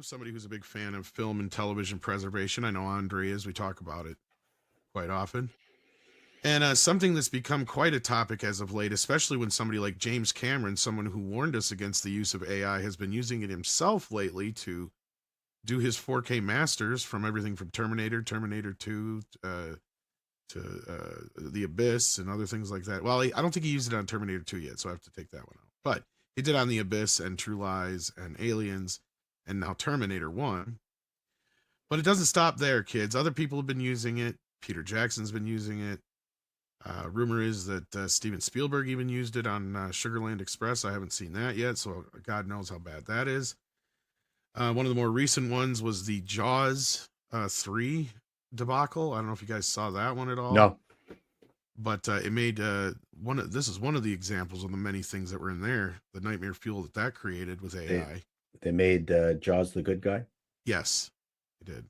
somebody who's a big fan of film and television preservation. I know Andre is. We talk about it quite often. And something that's become quite a topic as of late, especially when somebody like James Cameron, someone who warned us against the use of AI, has been using it himself lately to do his 4K masters from everything from Terminator, Terminator 2, to The Abyss and other things like that. Well, I don't think he used it on Terminator 2 yet, so I have to take that one out. But he did on The Abyss and True Lies and Aliens and now Terminator 1. But it doesn't stop there, kids. Other people have been using it. Peter Jackson's been using it. Rumor is that Steven Spielberg even used it on Sugarland Express. I haven't seen that yet, so God knows how bad that is. One of the more recent ones was the Jaws 3 debacle. I don't know if you guys saw that one at all. No. But it made this is one of the examples of the many things that were in there. The nightmare fuel that created with AI. They made Jaws the good guy? Yes, they did.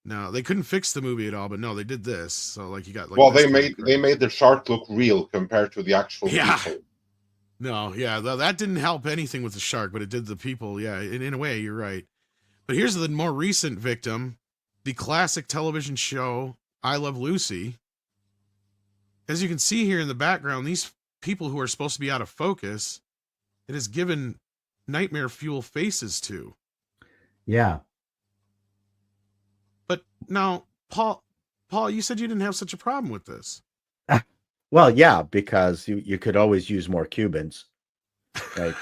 No, they couldn't fix the movie at all, but no, they did this. So like you got like well, they made the shark look real compared to the actual people. No, yeah, that didn't help anything with the shark, but it did the people. Yeah, in a way, you're right. But here's the more recent victim, the classic television show I Love Lucy. As you can see here in the background, these people who are supposed to be out of focus, it has given nightmare fuel faces to. Yeah. But now, Paul, you said you didn't have such a problem with this. Well, yeah, because you could always use more Cubans, right?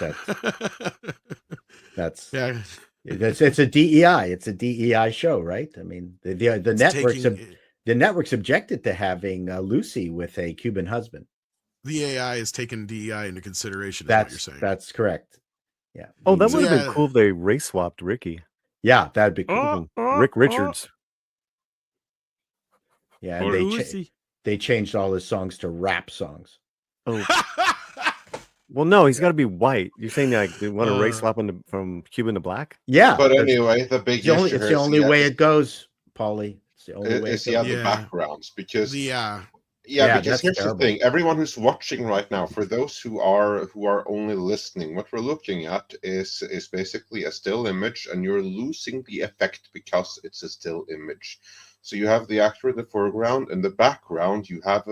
That's yeah. It's a DEI. It's a DEI show, right? I mean, the networks objected to having Lucy with a Cuban husband. The AI has taken DEI into consideration. That's what you're saying. That's correct. Yeah. Oh, that would have been cool if they race swapped Ricky. Yeah, that'd be cool. Rick Richards. Yeah, and they changed all his songs to rap songs. Oh. Well, no, he's got to be white. You're saying like they want to race swap him from Cuban to black? Yeah. But anyway, the big issue it's the only way it goes, Paulie. It's the only way. It's the backgrounds because because here's terrible. the thing. Everyone who's watching right now, for those who are only listening, what we're looking at is basically a still image, and you're losing the effect because it's a still image. So you have the actor in the foreground. In the background, you have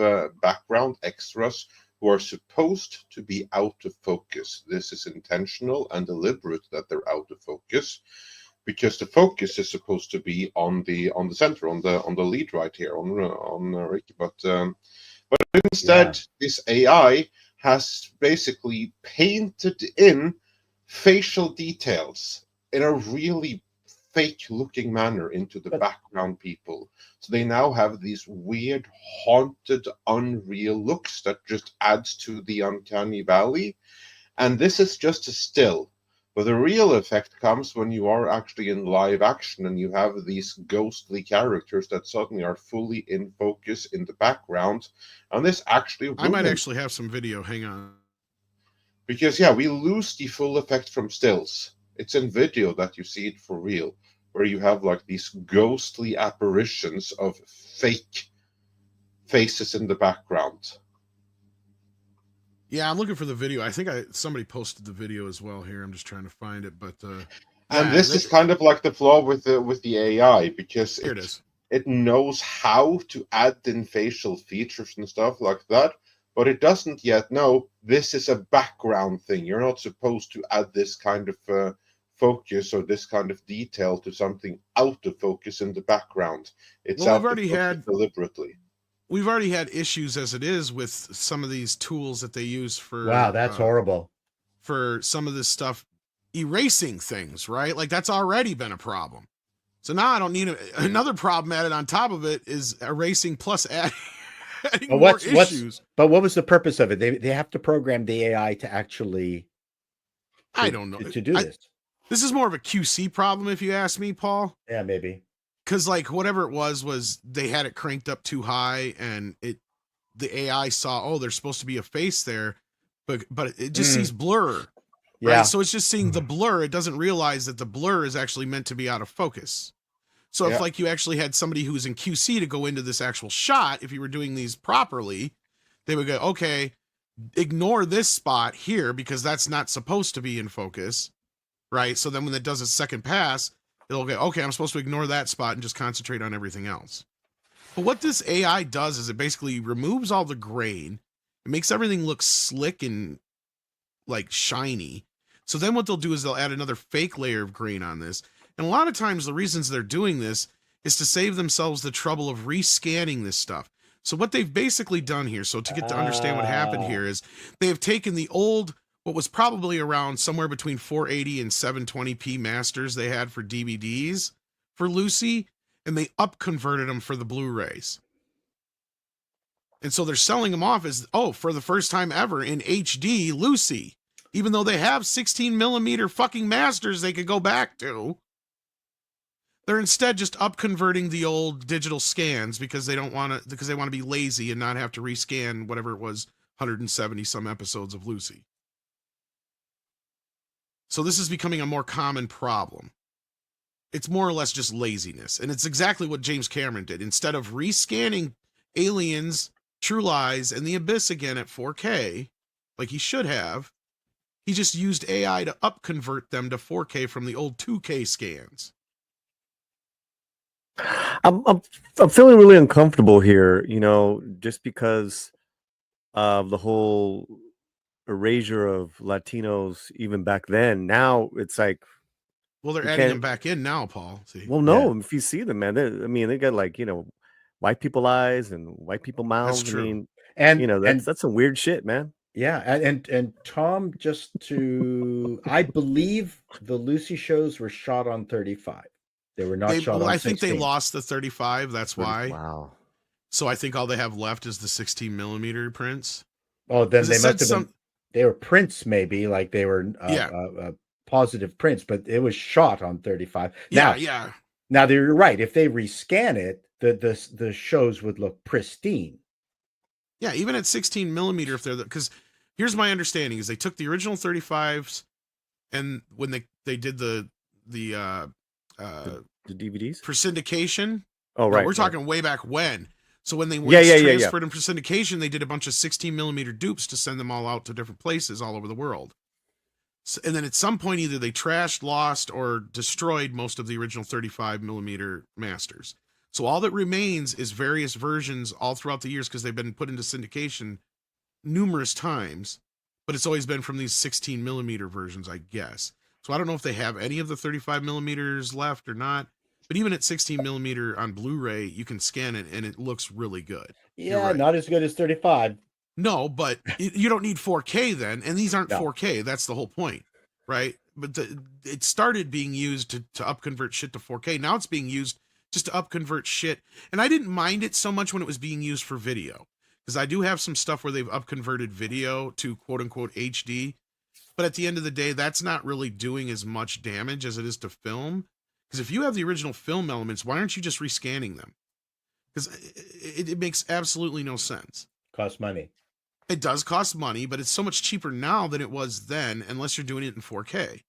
background extras who are supposed to be out of focus. This is intentional and deliberate that they're out of focus, because the focus is supposed to be on the center, on the lead right here, on Ricky. But instead, this AI has basically painted in facial details in a really fake-looking manner into the background people. So they now have these weird, haunted, unreal looks that just adds to the uncanny valley. And this is just a still. But the real effect comes when you are actually in live action and you have these ghostly characters that suddenly are fully in focus in the background. And this actually... I might actually have some video. Hang on. Because, we lose the full effect from stills. It's in video that you see it for real, where you have like these ghostly apparitions of fake faces in the background. Yeah, I'm looking for the video. I think somebody posted the video as well here. I'm just trying to find it, but and this is kind of like the flaw with the AI, because it knows how to add in facial features and stuff like that, but it doesn't yet know this is a background thing. You're not supposed to add this kind of focus or this kind of detail to something out of focus in the background. It's out of focus deliberately. We've already had issues as it is with some of these tools that they use for... Wow, that's horrible. For some of this stuff, erasing things, right? Like that's already been a problem. So now I don't need another problem added on top of it is erasing plus adding more issues. But what was the purpose of it? They have to program the AI to actually... I don't know. To do this. This is more of a QC problem, if you ask me, Paul. Yeah, maybe. Because like whatever it was they had it cranked up too high, and the AI saw, there's supposed to be a face there, but it just sees blur. Yeah. Right? So it's just seeing the blur. It doesn't realize that the blur is actually meant to be out of focus. So if like you actually had somebody who's in QC to go into this actual shot, if you were doing these properly, they would go, okay, ignore this spot here because that's not supposed to be in focus. Right. So then when it does a second pass, It'll go, okay, I'm supposed to ignore that spot and just concentrate on everything else. But what this AI does is it basically removes all the grain. It makes everything look slick and like shiny. So then what they'll do is they'll add another fake layer of grain on this. And a lot of times the reasons they're doing this is to save themselves the trouble of rescanning this stuff. So what they've basically done here, so to get to understand what happened here, is they have taken the old, what was probably around somewhere between 480 and 720p masters they had for DVDs for Lucy, and they up-converted them for the Blu-rays. And so they're selling them off as, oh, for the first time ever in HD, Lucy. Even though they have 16 millimeter fucking masters they could go back to. They're instead just up-converting the old digital scans because they don't want to, because they want to be lazy and not have to rescan whatever it was, 170 some episodes of Lucy. So this is becoming a more common problem. It's more or less just laziness. And it's exactly what James Cameron did. Instead of rescanning Aliens, True Lies, and The Abyss again at 4K, like he should have, he just used AI to up-convert them to 4K from the old 2K scans. I'm feeling really uncomfortable here, you know, just because of the whole erasure of Latinos even back then. Now it's like, well, they're adding them back in now, Paul. See? Well, no, if you see them, man, they got like, you know, white people eyes and white people mouths. That's true. I mean, and you know, that's some weird shit, man. Yeah, and Tom, I believe the Lucy shows were shot on 35. They were not shot on 16. I think they lost the 35. That's why. Wow. So I think all they have left is the 16 millimeter prints. Oh, then they must have been. They were prints, maybe like they were positive prints, but it was shot on 35. Yeah. Now you're right. If they rescan it, the shows would look pristine. Yeah, even at 16 millimeter, if they're because here's my understanding is they took the original 35s, and when they did the DVDs for syndication. Oh, right. We're talking way back when. So when they transferred them for syndication, they did a bunch of 16 millimeter dupes to send them all out to different places all over the world. So, and then at some point, either they trashed, lost, or destroyed most of the original 35 millimeter masters. So all that remains is various versions all throughout the years because they've been put into syndication numerous times, but it's always been from these 16 millimeter versions, I guess. So I don't know if they have any of the 35 millimeters left or not, but even at 16 millimeter on Blu-ray, you can scan it and it looks really good. Yeah, not as good as 35. No, but you don't need 4K then, and these aren't 4K. That's the whole point, right? But it started being used to up-convert shit to 4K. Now it's being used just to up-convert shit. And I didn't mind it so much when it was being used for video, because I do have some stuff where they've up-converted video to quote-unquote HD. But at the end of the day, that's not really doing as much damage as it is to film. Because if you have the original film elements, why aren't you just rescanning them? Because it makes absolutely no sense. Costs money. It does cost money, but it's so much cheaper now than it was then, unless you're doing it in 4K.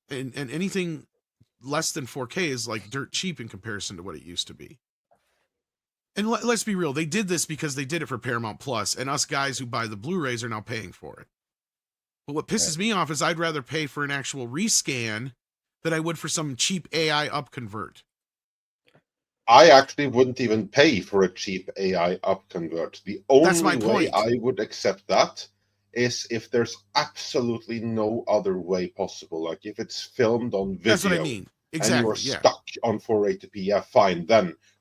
And anything less than 4K is like dirt cheap in comparison to what it used to be. And let's be real, they did this because they did it for Paramount Plus, and us guys who buy the Blu-rays are now paying for it. But what pisses me off is I'd rather pay for an actual rescan than I would for some cheap AI upconvert. I actually wouldn't even pay for a cheap AI upconvert. The only way I would accept that is if there's absolutely no other way possible. Like if it's filmed on video. That's what I mean. Exactly. And you're stuck on 480p, yeah, fine.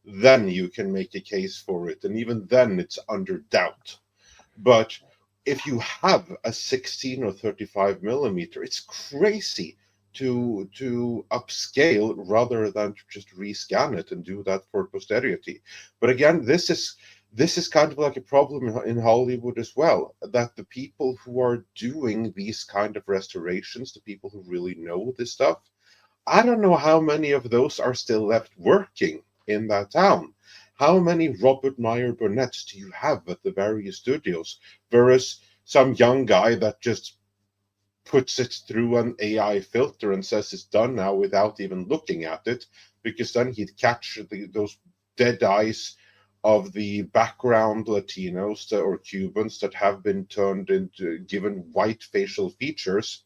Then you can make a case for it. And even then it's under doubt. But if you have a 16 or 35 millimeter, it's crazy to upscale rather than to just rescan it and do that for posterity. But again, this is kind of like a problem in Hollywood as well, that the people who are doing these kind of restorations, the people who really know this stuff, I don't know how many of those are still left working in that town. How many Robert Meyer Burnett's do you have at the various studios? Whereas some young guy that just puts it through an AI filter and says it's done now without even looking at it, because then he'd catch those dead eyes of the background Latinos or Cubans that have been turned into, given white facial features,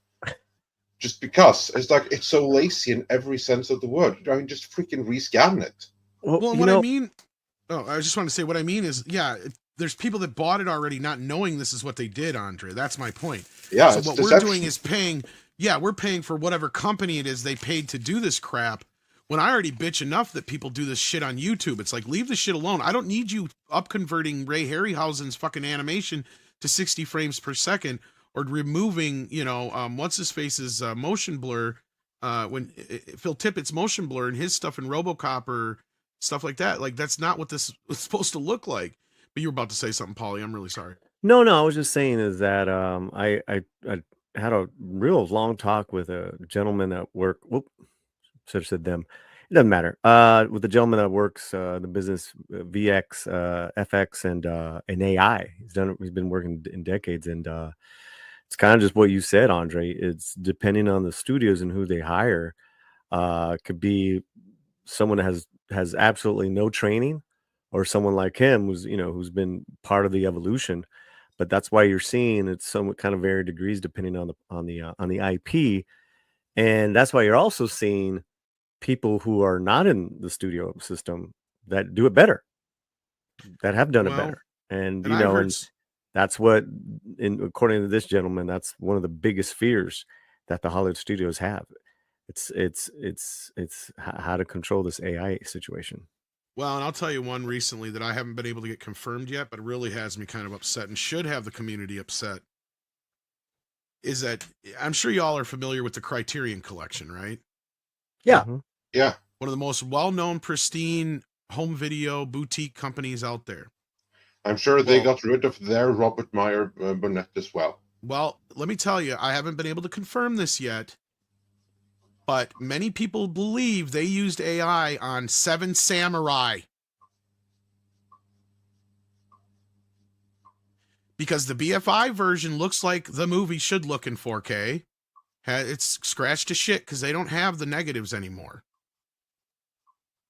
Just because it's like it's so lazy in every sense of the word. I mean, just freaking rescan it. Well, what I mean, I just want to say what I mean is, there's people that bought it already, not knowing this is what they did, Andre. That's my point. Yeah. So what we're doing is paying. Yeah, we're paying for whatever company it is they paid to do this crap. When I already bitch enough that people do this shit on YouTube, it's like, leave the shit alone. I don't need you up converting Ray Harryhausen's fucking animation to 60 frames per second, or removing, what's his face's motion blur, when Phil Tippett's motion blur and his stuff in RoboCop or stuff like that. Like, that's not what this was supposed to look like. But you were about to say something, Paulie. I'm really sorry. No, I was just saying is that I had a real long talk with a gentleman at work. Whoop, should have said them. It doesn't matter. With the gentleman that works the business VX, FX, and AI. He's been working in decades, and it's kind of just what you said, Andre. It's depending on the studios and who they hire. Could be someone that has absolutely no training, or someone like him who's been part of the evolution. But that's why you're seeing it's somewhat kind of varying degrees depending on the IP, and that's why you're also seeing people who are not in the studio system that do it better, that have done it better, and that's what, according to this gentleman, that's one of the biggest fears that the Hollywood studios have. It's how to control this AI situation. Well, and I'll tell you one recently that I haven't been able to get confirmed yet, but really has me kind of upset and should have the community upset, is that I'm sure y'all are familiar with the Criterion Collection, right? Yeah. Mm-hmm. Yeah. One of the most well-known, pristine home video boutique companies out there. I'm sure they got rid of their Robert Meyer Burnett as well. Well, let me tell you, I haven't been able to confirm this yet, but many people believe they used AI on Seven Samurai. Because the BFI version looks like the movie should look in 4K. It's scratched to shit because they don't have the negatives anymore.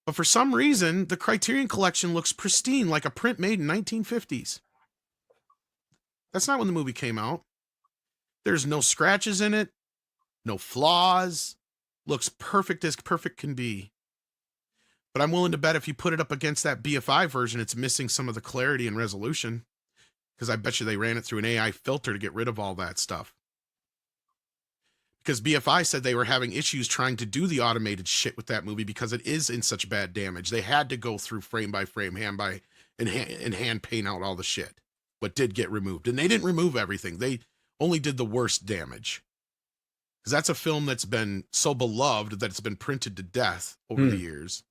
But for some reason, the Criterion Collection looks pristine, like a print made in 1950s. That's not when the movie came out. There's no scratches in it, no flaws. Looks perfect as perfect can be. But I'm willing to bet if you put it up against that BFI version, it's missing some of the clarity and resolution. Because I bet you they ran it through an AI filter to get rid of all that stuff. Because BFI said they were having issues trying to do the automated shit with that movie because it is in such bad damage. They had to go through frame by frame, hand paint out all the shit. What did get removed. And they didn't remove everything. They only did the worst damage. Because that's a film that's been so beloved that it's been printed to death over the years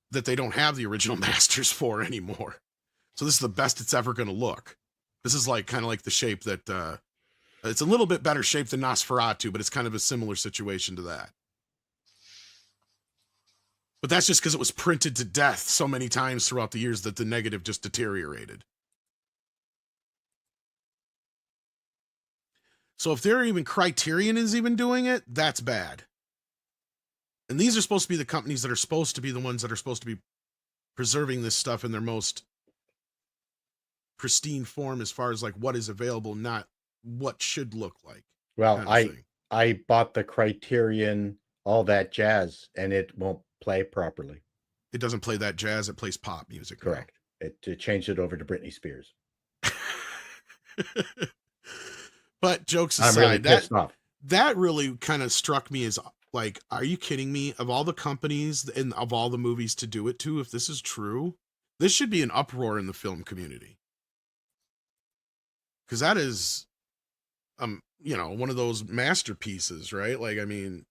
that they don't have the original masters for anymore. So this is the best it's ever going to look. This is like kind of like the shape that it's a little bit better shape than Nosferatu, but it's kind of a similar situation to that. But that's just because it was printed to death so many times throughout the years that the negative just deteriorated. So if they're even Criterion is even doing it, that's bad. And these are supposed to be the companies that are supposed to be the ones that are supposed to be preserving this stuff in their most pristine form as far as like what is available, not what should look like. Well, I bought the Criterion, all that jazz, and it won't play properly. It doesn't play that jazz, it plays pop music. Correct. It changed it over to Britney Spears. But jokes aside, I'm really pissed off. That really kind of struck me as like, are you kidding me? Of all the companies and of all the movies to do it to, if this is true, this should be an uproar in the film community. Because that is, one of those masterpieces, right? Like, I mean,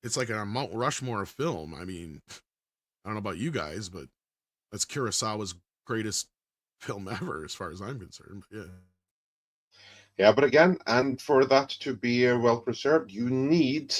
it's like a Mount Rushmore of film. I mean, I don't know about you guys, but that's Kurosawa's greatest film ever, as far as I'm concerned. But yeah. Yeah, but again, and for that to be well preserved, you need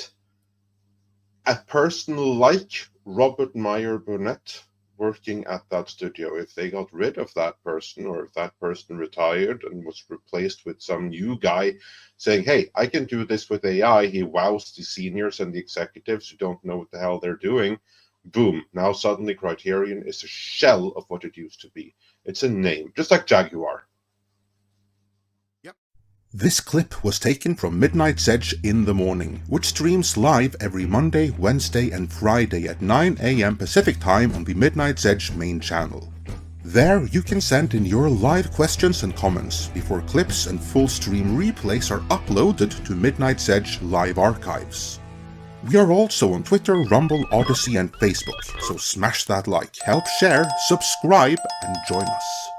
a person like Robert Meyer Burnett working at that studio. If they got rid of that person, or if that person retired and was replaced with some new guy saying, hey, I can do this with AI, he wows the seniors and the executives who don't know what the hell they're doing, boom, now suddenly Criterion is a shell of what it used to be. It's a name, just like Jaguar. Yep. This clip was taken from Midnight's Edge in the Morning, which streams live every Monday, Wednesday and Friday at 9 AM Pacific Time on the Midnight's Edge main channel. There you can send in your live questions and comments before clips and full stream replays are uploaded to Midnight's Edge live archives. We are also on Twitter, Rumble, Odyssey and Facebook, so smash that like, help share, subscribe and join us.